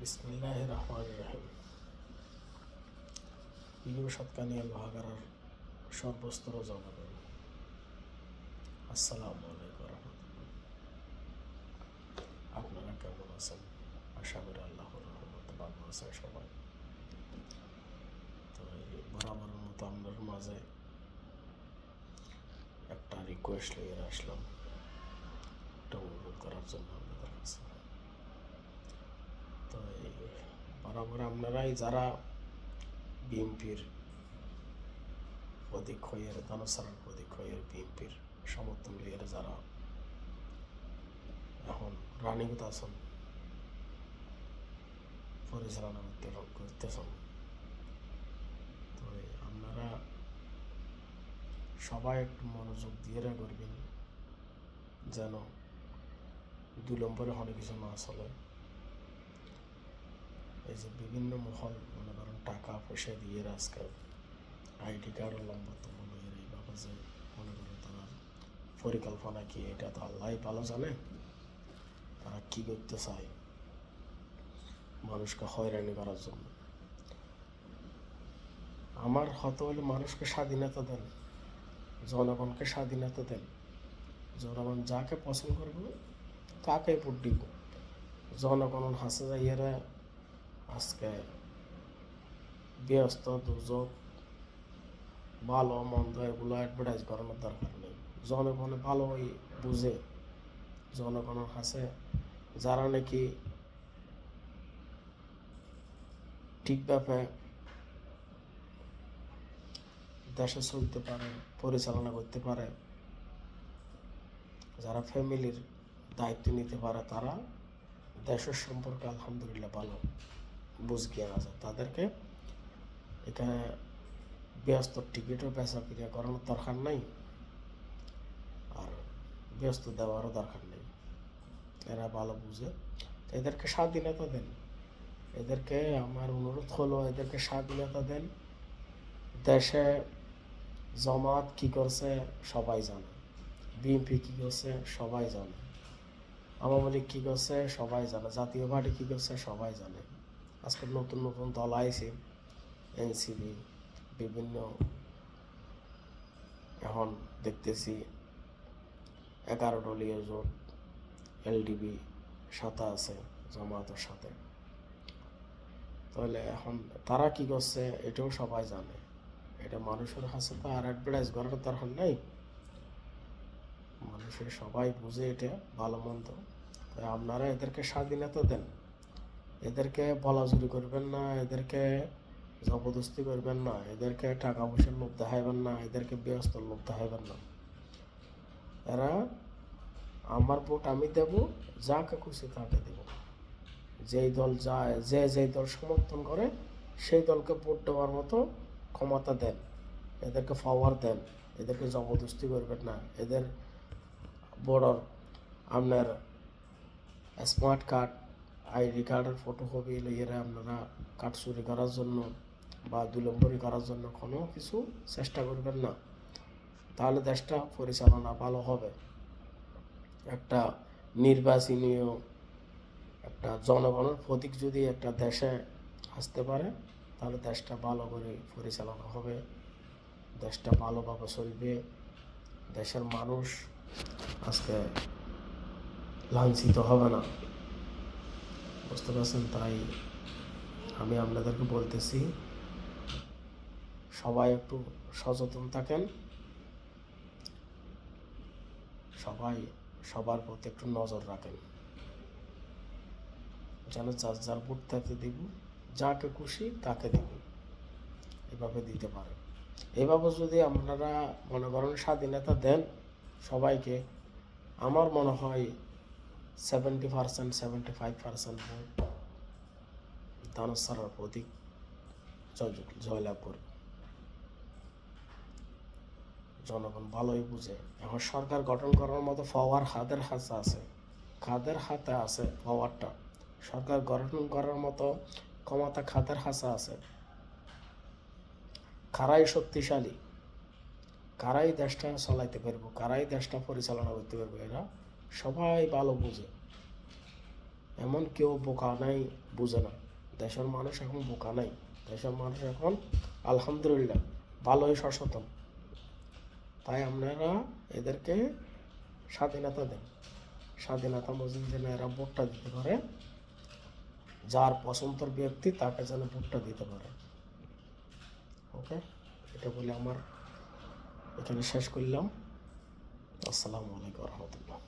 বিসমিল্লাহির রহমানির রহিম। প্রিয় সৎকানিয়া লোহাগারার সর্বস্তর জনগণ, আসসালামু আলাইকুম রহমতুল্লাহ। আপনারা কেমন আছেন? আশা করি আল্লাহর রহমতে ভালো আছেন সবাই। তো এই বরাবরের মতো আপনার মাঝে একটা রিকোয়েস্ট নিয়ে আসলাম, একটা অনুরোধ করার জন্য আপনাদের কাছে। তো এই বরাবর আপনারাই যারা বিএনপির প্রতীক হয়ে দানসারার প্রতীক হয়ে বিএনপির সমর্থন নিয়ে যারা এখন রানিংতে আছেন, পরিচালনা করতেছেন, তো আপনারা সবাই একটু মনোযোগ দিয়ে করবেন যেন 2 নম্বরে অনেক কিছু না চলে। এই যে বিভিন্ন মহল মনে করেন টাকা পয়সা দিয়ে আজকে আইডি কার্ড লম্বতম এইভাবে যে মনে করেন তারা পরিকল্পনা কি, এটা তো আল্লাহ ভালো জানে তারা কি করতে চায় মানুষকে হয়রানি করার জন্য। আমার হতে হলে মানুষকে স্বাধীনতা দেন, জনগণকে স্বাধীনতা দেন, জনগণ যাকে পছন্দ করবে তাকে ভোট দিব। জনগণ হাসে যাইয়েরা আজকে ব্যস্ত দুর্যোগ ভালো মন্দ এগুলো অ্যাডভার্টাইজ করানোর দরকার নেই। জনগণ ভালোই বুঝে, জনগণের কাছে যারা নাকি ঠিকভাবে দেশে চলতে পারে, পরিচালনা করতে পারে, যারা ফ্যামিলির দায়িত্ব নিতে পারে, তারা দেশের সম্পর্কে আলহামদুলিল্লাহ ভালো বুঝ জ্ঞান আছে, তাদেরকে এখানে ব্যস্ত টিকিটও বেচা ক্রিয়া করানোর দরকার নাই, আর ব্যস্ত দেওয়ারও দরকার নেই। এরা ভালো বুঝে, এদেরকে স্বাধীনতা দেন। এদেরকে আমার অনুরোধ হলো, এদেরকে স্বাধীনতা দেন। দেশে জামাত কি করছে সবাই জানে, বিএনপি কি করছে সবাই জানে, আওয়ামী লীগ কী করছে সবাই জানে, জাতীয় পার্টি কী করছে সবাই জানে। আজকে নতুন নতুন দল আইছে, এনসিপি, বিভিন্ন এখন দেখতেছি 11 দলীয় জোট, এলডিপি সাথে আছে জামাতের সাথে। তাহলে এখন তারা কি করছে এটাও সবাই জানে, এটা মানুষের কাছে তো আর অ্যাডভার্টাইজ করার দরকার নেই, মানুষের সবাই বুঝে এটা ভালো মন্দ। তাই আপনারা এদেরকে স্বাধীনতা দেন, এদেরকে বলাজুরি করবেন না, এদেরকে জবরদস্তি করবেন না, এদেরকে টাকা পয়সার লোভ দেখাইবেন না, এদেরকে ব্যস্ত লোভ দেখাইবেন না। এরা আমার ভোট আমি দেব, যাকে খুশি তাকে দেব। যেই দল যায়, যেই দল সমর্থন করে সেই দলকে ভোট দেওয়ার মতো ক্ষমতা দেন, এদেরকে পাওয়ার দেন, এদেরকে জবরদস্তি করবেন না। এদের বড় আপনার স্মার্ট কার্ড, আইডি কার্ডের ফটোকপি লইয়েরা আপনারা কার্ড চুরি করার জন্য বা 2 নম্বরি করার জন্য কোনো কিছু চেষ্টা করবেন না, তাহলে দেশটা পরিচালনা ভালো হবে। একটা নির্বাচনীয় একটা জনগণের প্রতীক যদি একটা দেশে আসতে পারে, তাহলে দেশটা ভালো করে পরিচালনা হবে, দেশটা ভালোভাবে চলবে, দেশের মানুষ আজকে লাঞ্ছিত হবে না, বুঝতে পারছেন? তাই আমি আপনাদেরকে বলতেছি, সবাই একটু সচেতন থাকেন, সবাই সবার প্রতি একটু নজর রাখেন, যেন যার যার ভোট তাকে দিব, যাকে খুশি তাকে দিব, এভাবে দিতে পারে। এভাবে যদি আপনারা মনে করেন স্বাধীনতা দেন সবাইকে, আমার মনে হয় 70% 75% ভোট দানসারার প্রতীক জয়লাভ করবে। জনগণ ভালোই বুঝে, এখন সরকার গঠন করার মতো পাওয়ার হাতের হাতে আছে, খাদের হাতে আছে পাওয়ারটা, সরকার গঠন করার মতো ক্ষমতা খাদের হাতে আছে। কারাই শক্তিশালী, কারাই দেশটা চালাইতে পারবো, কারাই দেশটা পরিচালনা করতে পারবো, এরা সবাই ভালো বুঝে। এমন কেউ বোকা নাই বুঝে না। দেশের মানুষ এখন বোকা নাই, দেশের মানুষ এখন আলহামদুলিল্লাহ ভালোই সচেতন। তাই আপনারা এদেরকে স্বাধীনতা দেন, স্বাধীনতা মজুদ যেন এরা ভোটটা দিতে পারে, যার পছন্দের ব্যক্তি তাকে যেন ভোটটা দিতে পারে। ওকে, এটা বলে আমার এখানে শেষ করলাম। আসসালামু আলাইকুম রহমতুল্লাহ।